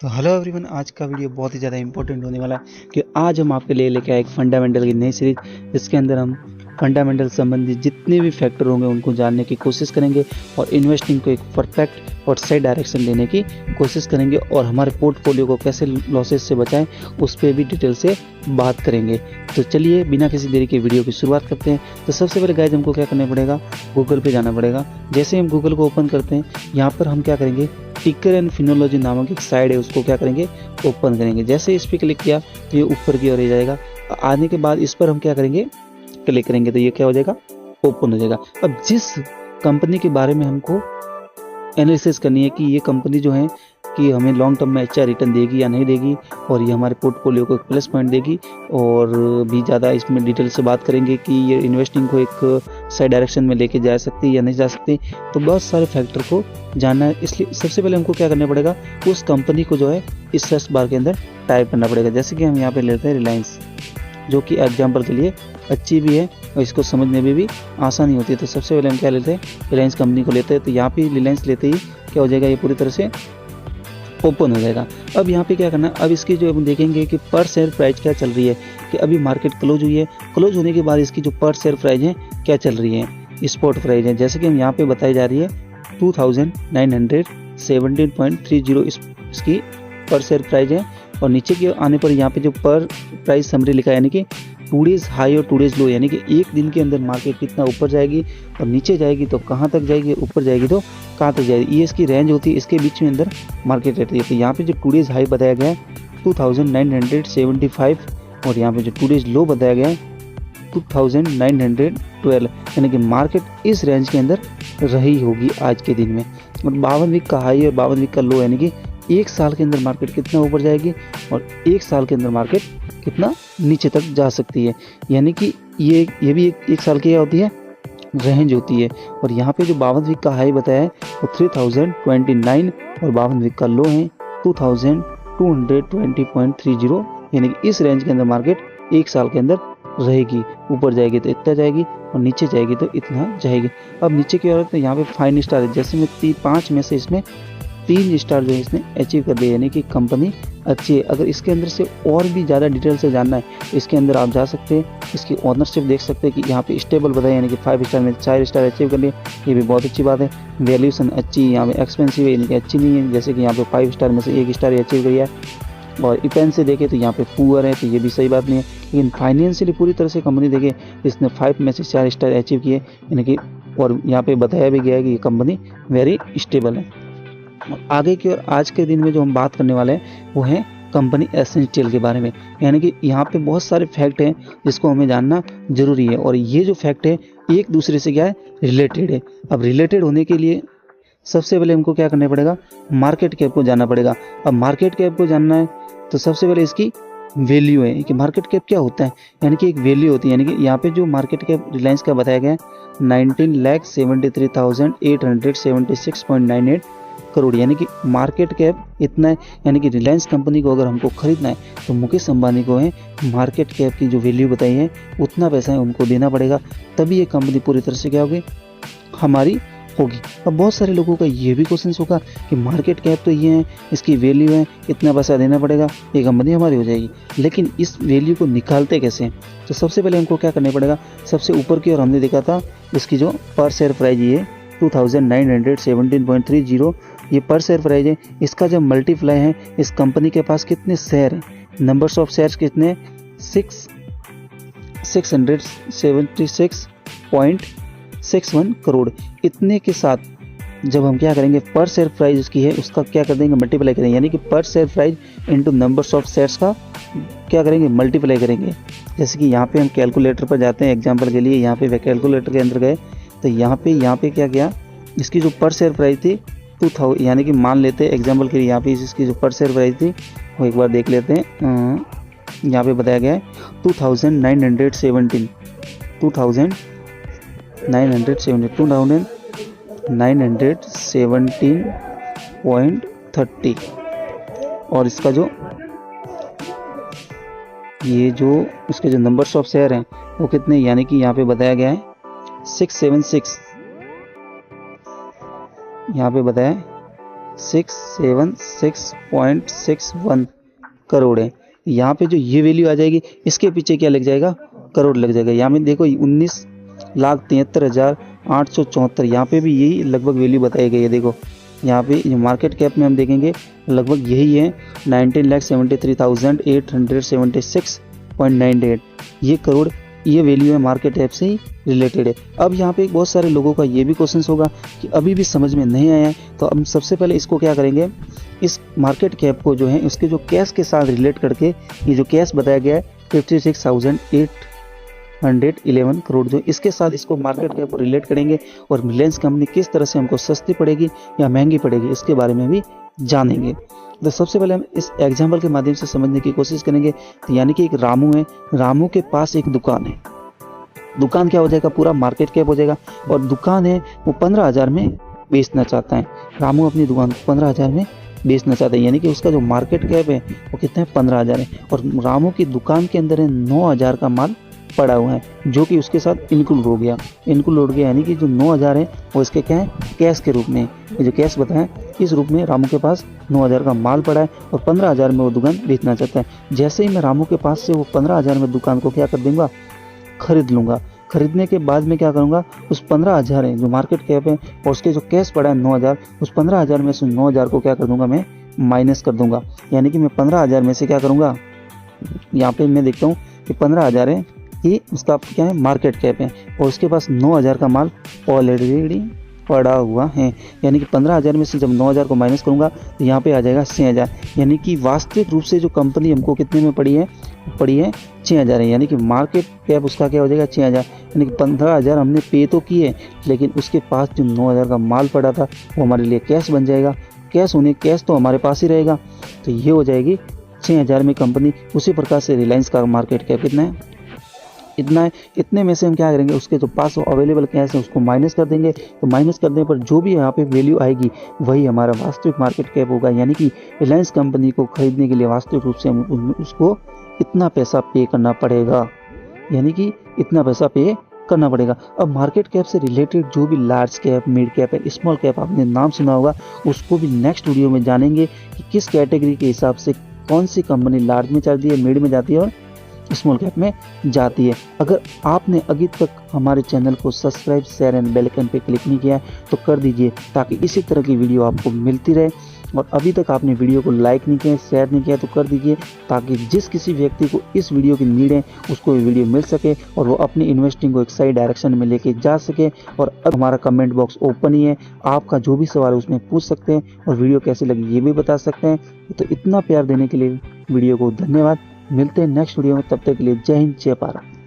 तो hello everyone, आज का वीडियो बहुत ही ज़्यादा इंपॉर्टेंट होने वाला है कि आज हम आपके लिए लेके आए एक फंडामेंटल की नई सीरीज। इसके अंदर हम फंडामेंटल संबंधित जितने भी फैक्टर होंगे उनको जानने की कोशिश करेंगे और इन्वेस्टिंग को एक परफेक्ट और सही डायरेक्शन देने की कोशिश करेंगे और हमारे पोर्टफोलियो को कैसे लॉसेस से बचाएं उस पर भी डिटेल से बात करेंगे। तो चलिए बिना किसी देरी के वीडियो की शुरुआत करते हैं। तो सबसे पहले गाइस हमको क्या करना पड़ेगा, गूगल पे जाना पड़ेगा। जैसे ही हम गूगल को ओपन करते हैं, यहाँ पर हम क्या करेंगे, टिकर एंड फिनोलॉजी नामक एक साइड है, उसको क्या करेंगे, ओपन करेंगे। जैसे इस पर क्लिक किया तो ये ऊपर की ओर आ जाएगा। आने के बाद इस पर हम क्या करेंगे, क्लिक करेंगे तो ये क्या हो जाएगा, ओपन हो जाएगा। अब जिस कंपनी के बारे में हमको एनालिसिस करनी है कि ये कंपनी जो है कि हमें लॉन्ग टर्म में अच्छा रिटर्न देगी या नहीं देगी, और ये हमारे पोर्टफोलियो को एक प्लस पॉइंट देगी, और भी ज़्यादा इसमें डिटेल से बात करेंगे कि ये इन्वेस्टिंग को एक सही डायरेक्शन में लेके जा सकती है या नहीं जा सकती। तो बहुत सारे फैक्टर को जानना है, इसलिए सबसे पहले हमको क्या करना पड़ेगा, उस कंपनी को जो है इस सर्च बार के अंदर टाइप करना पड़ेगा। जैसे कि हम यहाँ पे लेते हैं रिलायंस, जो कि एग्जाम्पल के लिए अच्छी भी है और इसको समझने में भी आसानी होती है। तो सबसे पहले हम क्या लेते हैं, रिलायंस कंपनी को लेते हैं। तो यहाँ पे रिलायंस लेते ही क्या हो जाएगा, ये पूरी तरह से ओपन हो जाएगा। अब यहाँ पे क्या करना है, अब इसकी जो हम देखेंगे कि पर शेयर प्राइस क्या चल रही है, कि अभी मार्केट क्लोज हुई है, क्लोज होने के बाद इसकी जो पर शेयर प्राइस है क्या चल रही है, स्पॉट प्राइस है। जैसे कि हम यहाँ पे बताई जा रही है 2917.30 इसकी पर शेयर प्राइस है। और नीचे के आने पर यहाँ पे जो पर प्राइस समरी लिखा है, यानी कि टूडेज हाई और टूडेज लो, यानी कि एक दिन के अंदर मार्केट कितना ऊपर जाएगी और नीचे जाएगी तो कहाँ तक जाएगी, ऊपर जाएगी तो कहाँ तक जाएगी, ये इसकी रेंज होती है, इसके बीच में अंदर मार्केट रहती है। तो यहाँ पे जो टूडेज हाई बताया गया है 2975, और यहाँ पे जो टूडेज लो बताया गया है 2912, यानी कि मार्केट इस रेंज के अंदर रही होगी आज के दिन में। और 52 वीक का हाई और 52 वीक का लो, यानी कि एक साल के अंदर मार्केट कितना ऊपर जाएगी और एक साल के अंदर मार्केट कितना नीचे तक जा सकती है। यानी कि ये भी एक साल की क्या होती है, रेंज होती है। और यहाँ पे जो 52 वीक का हाई बताया है वो 3029 और 52 वीक का लो है 2220.30, यानी कि इस रेंज के अंदर मार्केट एक साल के अंदर रहेगी। ऊपर जाएगी तो इतना जाएगी और नीचे जाएगी तो इतना जाएगी। अब नीचे की ओर तो यहाँ पे 5 स्टार है, जैसे में 5 में से इसमें 3 स्टार जो है इसने अचीव कर दिया, यानी कि कंपनी अच्छी है। अगर इसके अंदर से और भी ज़्यादा डिटेल से जानना है, इसके अंदर आप जा सकते हैं, इसकी ओनरशिप देख सकते हैं कि यहाँ पे स्टेबल बताया, यानी कि 5 स्टार में 4 स्टार अचीव कर लिए, ये भी बहुत अच्छी बात है। वैल्यूशन अच्छी, यहाँ पे एक्सपेंसिव है, यानी कि अच्छी नहीं है, जैसे कि यहाँ पे 5 स्टार में से 1 स्टार ही अचीव किया है। और इपेन से देखें तो यहाँ पे पुअर है, तो ये भी सही बात नहीं है। लेकिन फाइनेंशियली पूरी तरह से कंपनी देखें, इसने 5 में से 4 स्टार अचीव किए, यानी कि और यहाँ पे बताया भी गया है कि ये कंपनी वेरी स्टेबल है। आगे की और आज के दिन में जो हम बात करने वाले हैं वो है कंपनी एसेंशियल के बारे में, यानी कि यहाँ पे बहुत सारे फैक्ट हैं जिसको हमें जानना जरूरी है, और ये जो फैक्ट है एक दूसरे से क्या है, रिलेटेड है। अब रिलेटेड होने के लिए सबसे पहले हमको क्या करना पड़ेगा, मार्केट कैप को जानना पड़ेगा। अब मार्केट कैप को जानना है तो सबसे पहले इसकी वैल्यू है कि मार्केट कैप क्या होता है, यानी कि एक वैल्यू होती है। यानी कि यहाँ पे जो मार्केट कैप रिलायंस का बताया गया है 19,73,876.98 करोड़, यानी कि मार्केट कैप इतना है। यानी कि रिलायंस कंपनी को अगर हमको खरीदना है तो मुकेश अंबानी को है मार्केट कैप की जो वैल्यू बताई है उतना पैसा है उनको देना पड़ेगा, तभी ये कंपनी पूरी तरह से क्या होगी, हमारी होगी। अब बहुत सारे लोगों का ये भी क्वेश्चन होगा कि मार्केट कैप तो ये है, इसकी वैल्यू है, इतना पैसा देना पड़ेगा, ये कंपनी हमारी हो जाएगी, लेकिन इस वैल्यू को निकालते कैसे हैं। तो सबसे पहले हमको क्या करना पड़ेगा, सबसे ऊपर की ओर हमने देखा था इसकी जो पर शेयर प्राइस ये 2917.30, ये पर शेयर प्राइस है। इसका जब मल्टीप्लाई है, इस कंपनी के पास कितने शेयर हैं, नंबर्स ऑफ शेयर्स कितने, 676.61 करोड़। इतने के साथ जब हम क्या करेंगे, पर शेयर प्राइस उसकी है उसका क्या कर देंगे, मल्टीप्लाई करेंगे, यानी कि पर share price into numbers of shares का क्या करेंगे, मल्टीप्लाई करेंगे। जैसे कि यहाँ पे हम कैलकुलेटर पर जाते हैं एग्जांपल के लिए, यहाँ पे वे कैलकुलेटर के अंदर गए तो यहाँ पे क्या किया, इसकी जो पर शेयर प्राइस थी 2000, यानी कि मान लेते हैं एग्जांपल के लिए यहाँ पे इसकी जो पर शेयर प्राइस थी वो एक बार देख लेते हैं। यहाँ पे बताया गया है 2917.30, और इसका जो ये जो उसके जो नंबर्स ऑफ शेयर हैं वो कितने, यानी कि यहाँ पे बताया गया है 676, यहाँ पे बताया 676.61 करोड़ है। यहाँ पे जो ये वैल्यू आ जाएगी इसके पीछे क्या लग जाएगा, करोड़ लग जाएगा। यहाँ में देखो 19,73,874, यहाँ पे भी यही लगभग वैल्यू बताई गई है। देखो यहाँ पे मार्केट कैप में हम देखेंगे लगभग यही है 19,73,876.98, ये करोड़, ये वैल्यू है मार्केट कैप से ही रिलेटेड है। अब यहाँ पे बहुत सारे लोगों का ये भी क्वेश्चन होगा कि अभी भी समझ में नहीं आया है, तो हम सबसे पहले इसको क्या करेंगे, इस मार्केट कैप को जो है उसके जो कैश के साथ रिलेट करके, ये जो कैश बताया गया है 56,811 करोड़, जो इसके साथ इसको मार्केट कैप को रिलेट करेंगे और रिलायंस कंपनी किस तरह से हमको सस्ती पड़ेगी या महंगी पड़ेगी इसके बारे में भी जानेंगे। तो सबसे पहले हम इस एग्जाम्पल के माध्यम से समझने की कोशिश करेंगे। तो यानी कि एक रामू है, रामू के पास एक दुकान है, दुकान क्या हो जाएगा, पूरा मार्केट कैप हो जाएगा, और दुकान है वो 15,000 में बेचना चाहता है। रामू अपनी दुकान को 15,000 में बेचना चाहता है, यानी कि उसका जो मार्केट कैप है वो कितना है, 15,000 है, और रामू की दुकान के अंदर है 9,000 का माल पड़ा हुआ है, जो कि उसके साथ इंक्लूड हो गया, यानी कि जो 9,000 है वो इसके क्या है, कैश के रूप में। ये जो कैश बताएं इस रूप में रामू के पास 9,000 का माल पड़ा है और 15,000 में वो दुकान बेचना चाहता है। जैसे ही मैं रामू के पास से वो 15,000 में दुकान को क्या कर दूंगा, खरीद लूँगा। खरीदने के बाद में क्या करूँगा, उस 15,000 है जो मार्केट कैप है और उसके जो कैश पड़ा है 9,000, उस 15,000 में से 9,000 को क्या कर दूंगा, मैं माइनस कर दूंगा। यानी कि मैं 15,000 में से क्या करूँगा, यहाँ पे मैं देखता हूँ कि 15,000 है, ये उसका क्या है, मार्केट कैप है, और उसके पास 9,000 का माल ऑलरेडी पड़ा हुआ है। यानी कि 15,000 में से जब 9,000 को माइनस करूंगा तो यहाँ पे आ जाएगा 6,000, यानी कि वास्तविक रूप से जो कंपनी हमको कितने में पड़ी है 6,000 है। यानी कि मार्केट कैप उसका क्या हो जाएगा, 6,000। यानी कि 15,000 हमने पे तो किए, लेकिन उसके पास जो 9,000 का माल पड़ा था वो हमारे लिए कैश बन जाएगा। कैश तो हमारे पास ही रहेगा, तो ये हो जाएगी 6,000 में कंपनी। उसी प्रकार से रिलायंस का मार्केट कैप कितना है, इतना है। इतने में से हम क्या करेंगे, उसके जो पास अवेलेबल कैश है उसको माइनस कर देंगे। तो माइनस करने पर जो भी यहाँ पे वैल्यू आएगी वही हमारा वास्तविक मार्केट कैप होगा। यानी कि रिलायंस कंपनी को खरीदने के लिए वास्तविक रूप से हम उसको इतना पैसा पे करना पड़ेगा, यानी कि इतना पैसा पे करना पड़ेगा। अब मार्केट कैप से रिलेटेड जो भी लार्ज कैप, मिड कैप है, स्मॉल कैप आपने नाम सुना होगा, उसको भी नेक्स्ट वीडियो में जानेंगे कि किस कैटेगरी के हिसाब से कौन सी कंपनी लार्ज में जाती है, मिड में जाती है और स्मॉल कैप में जाती है। अगर आपने अभी तक हमारे चैनल को subscribe, share and bell icon पे क्लिक नहीं किया तो कर दीजिए, ताकि इसी तरह की वीडियो आपको मिलती रहे। और अभी तक आपने वीडियो को लाइक नहीं किया, शेयर नहीं किया तो कर दीजिए, ताकि जिस किसी व्यक्ति को इस वीडियो की नीड है उसको ये वीडियो मिल सके और वो अपनी इन्वेस्टिंग को एक सही डायरेक्शन में लेके जा सके। और अब हमारा कमेंट बॉक्स ओपन ही है, आपका जो भी सवाल है उसमें पूछ सकते हैं और वीडियो कैसी लगी ये भी बता सकते हैं। तो इतना प्यार देने के लिए वीडियो को धन्यवाद। मिलते हैं नेक्स्ट वीडियो में, तब तक के लिए जय हिंद, जय भारत।